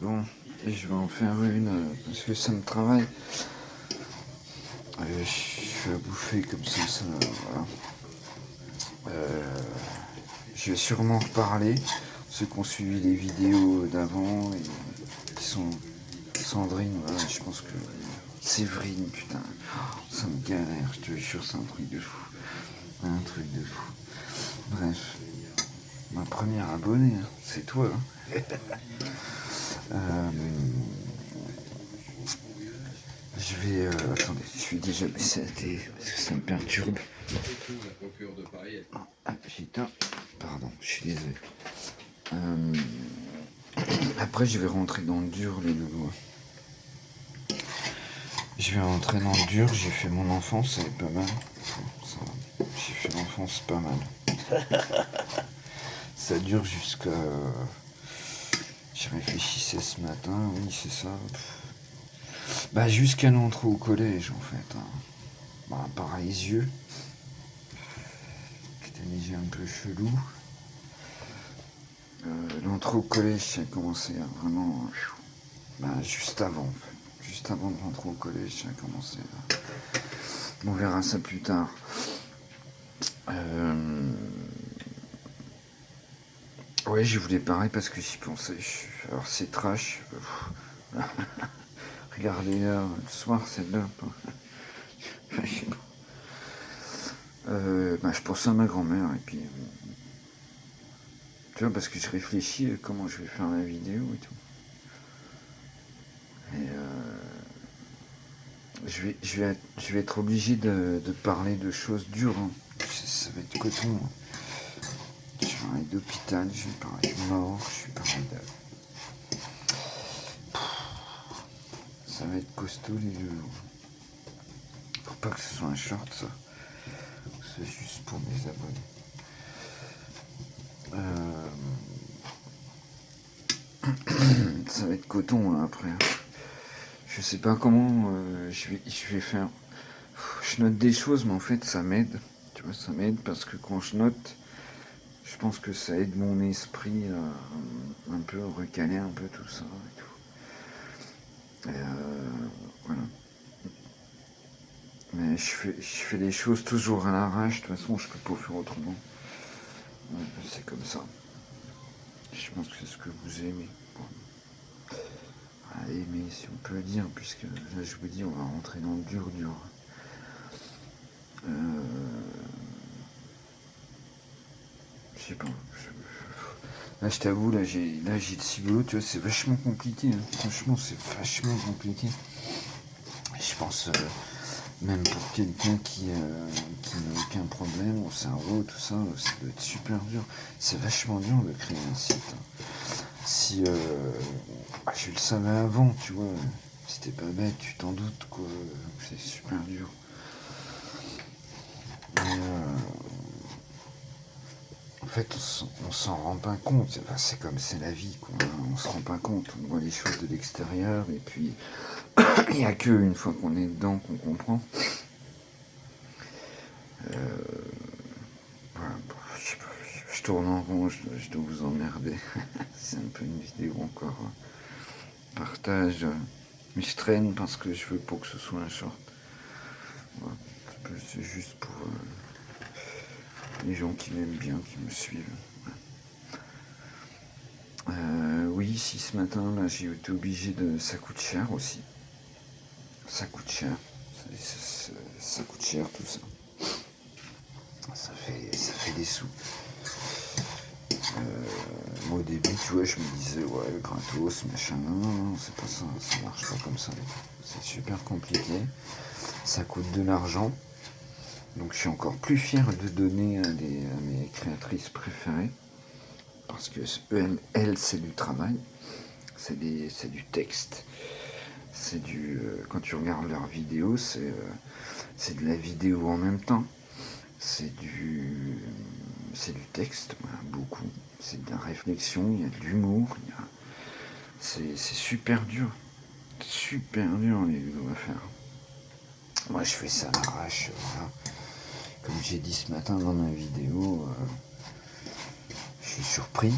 Bon, et je vais en faire une parce que ça me travaille. Je suis à bouffer comme ça voilà. Je vais sûrement reparler. Ceux qui ont suivi les vidéos d'avant et qui sont Sandrine, voilà, je pense que Séverine, putain, ça me galère, je te jure, c'est un truc de fou. Un truc de fou. Bref, ma première abonnée, hein, c'est toi. Hein. Je vais. Attendez, je vais déjà baisser la télé parce que ça me perturbe. Ah putain, pardon, je suis désolé. Après, je vais rentrer dans le dur, les loulous. Je vais rentrer dans le dur, j'ai fait mon enfance, c'est pas mal. J'ai fait l'enfance pas mal. Ça dure jusqu'à. J'y réfléchissais ce matin, oui, c'est ça. Bah, jusqu'à l'entrée au collège, en fait. Hein. Bah, pareil, les yeux. C'était déjà un peu chelou. L'entrée au collège, ça a commencé à vraiment. Bah, juste avant, en fait. Juste avant de rentrer au collège, ça a commencé. Là. On verra ça plus tard. Ouais, je voulais parler parce que j'y pensais. Alors, c'est trash. Regardez l'heure, le soir, c'est l'heure. Bah, je pense à ma grand-mère et puis. Tu vois, parce que je réfléchis à comment je vais faire la vidéo et tout. Et je vais être obligé de parler de choses dures. Hein. Ça va être coton. Hein. Je vais parler d'hôpital, je vais parler de mort, je vais parler de. Ça va être costaud les deux. Faut pas que ce soit un short, ça. C'est juste pour mes abonnés. Ça va être coton là, après. Je sais pas comment je vais faire. Je note des choses, mais en fait ça m'aide. Tu vois, ça m'aide parce que quand je note, je pense que ça aide mon esprit à un peu recaler un peu tout ça et tout. Et voilà. Mais je fais les choses toujours à l'arrache, de toute façon je peux pas faire autrement. C'est comme ça. Je pense que c'est ce que vous aimez. Bon. Allez, mais si on peut le dire, puisque là je vous dis, on va rentrer dans le dur. Je sais pas. Là, je t'avoue, là, j'ai le ciboulot, tu vois, c'est vachement compliqué. Hein. Franchement, c'est vachement compliqué. Je pense, même pour quelqu'un qui n'a aucun problème au cerveau, tout ça, ça doit être super dur. C'est vachement dur de créer un site. Hein. Si je le savais avant, tu vois, si t'es pas bête, tu t'en doutes, quoi. C'est super dur. Mais, en fait, on s'en rend pas compte. Enfin, c'est comme c'est la vie, quoi. On se rend pas compte. On voit les choses de l'extérieur et puis il n'y a que une fois qu'on est dedans qu'on comprend. Voilà, je tourne en rond, je dois vous emmerder. C'est un peu une vidéo encore partage. Mais je traîne parce que je veux pas que ce soit un short. Voilà. C'est juste pour les gens qui m'aiment bien, qui me suivent. Oui, si ce matin, là, j'ai été obligé de. Ça coûte cher aussi. Ça coûte cher. Ça coûte cher tout ça. Ça fait des sous. Moi au début, tu vois, je me disais, ouais, gratos, machin, non, c'est pas ça, ça marche pas comme ça. C'est super compliqué. Ça coûte de l'argent. Donc je suis encore plus fier de donner à mes créatrices préférées. Parce que elles, c'est du travail. C'est du texte. C'est du. Quand tu regardes leurs vidéos, c'est de la vidéo en même temps. C'est du texte, voilà, beaucoup. C'est de la réflexion, il y a de l'humour. C'est super dur. Super dur les vidéos à faire. Moi je fais ça à l'arrache. Voilà. Comme j'ai dit ce matin dans ma vidéo, je suis surpris.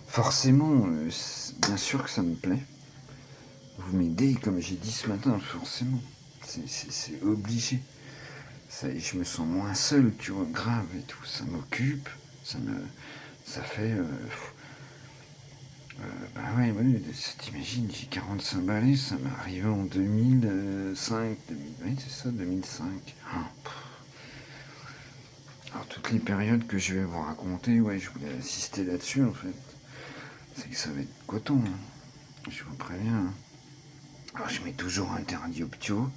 Forcément, bien sûr que ça me plaît. Vous m'aidez, comme j'ai dit ce matin, forcément. C'est obligé. Je me sens moins seul, tu vois, grave et tout. Ça m'occupe, ça fait... bah ouais, t'imagines, j'ai 45 balais, ça m'est arrivé en 2005, oui, c'est ça, 2005. Alors toutes les périodes que je vais vous raconter, ouais, je voulais assister là-dessus en fait. C'est que ça va être coton, hein. Je vous préviens. Hein. Alors je mets toujours interdit au ptio.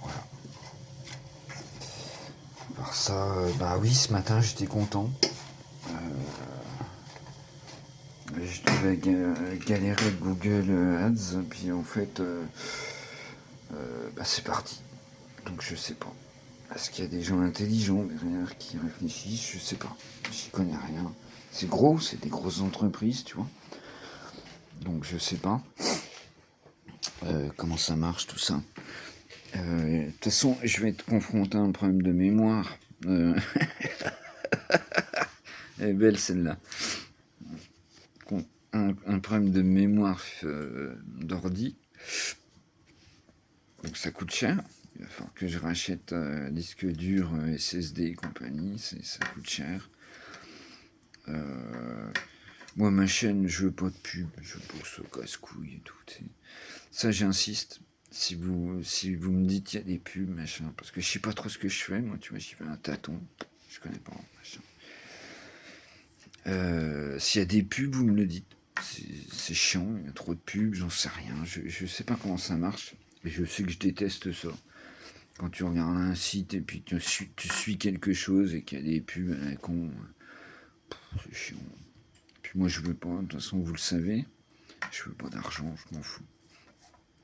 Voilà. Alors ça, bah oui, ce matin j'étais content. Je devais galérer avec Google Ads, puis en fait, bah c'est parti. Donc je sais pas. Est-ce qu'il y a des gens intelligents derrière qui réfléchissent? Je sais pas. J'y connais rien. C'est gros, c'est des grosses entreprises, tu vois. Donc je sais pas comment ça marche tout ça. De toute façon, je vais être confronté à un problème de mémoire. Elle est belle celle-là. Un problème de mémoire d'ordi. Donc ça coûte cher. Il va falloir que je rachète disque dur, SSD et compagnie. Ça coûte cher. Moi, ma chaîne, je veux pas de pub. Je veux pas ce casse-couille et tout. Ça, j'insiste. Si vous me dites qu'il y a des pubs, machin, parce que je sais pas trop ce que je fais, moi, tu vois, j'y vais un tâton. Je connais pas, machin. S'il y a des pubs, vous me le dites. C'est chiant, il y a trop de pubs, j'en sais rien. Je sais pas comment ça marche. Et je sais que je déteste ça. Quand tu regardes un site et puis tu suis quelque chose et qu'il y a des pubs à la con, c'est chiant. Puis moi, je veux pas, de toute façon, vous le savez, je veux pas d'argent, je m'en fous.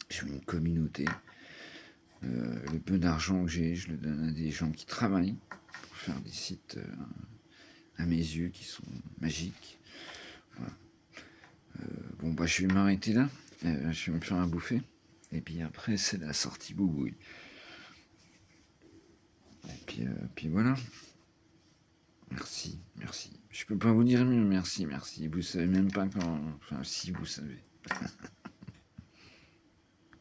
Je veux une communauté. Le peu d'argent que j'ai, je le donne à des gens qui travaillent pour faire des sites à mes yeux qui sont magiques. Voilà. Bon, bah, je vais m'arrêter là. Je vais me faire un bouffer. Et puis après, c'est la sortie boubouille. Et puis voilà. Merci. Je peux pas vous dire mieux. Merci. Vous savez même pas quand. Enfin, si vous savez.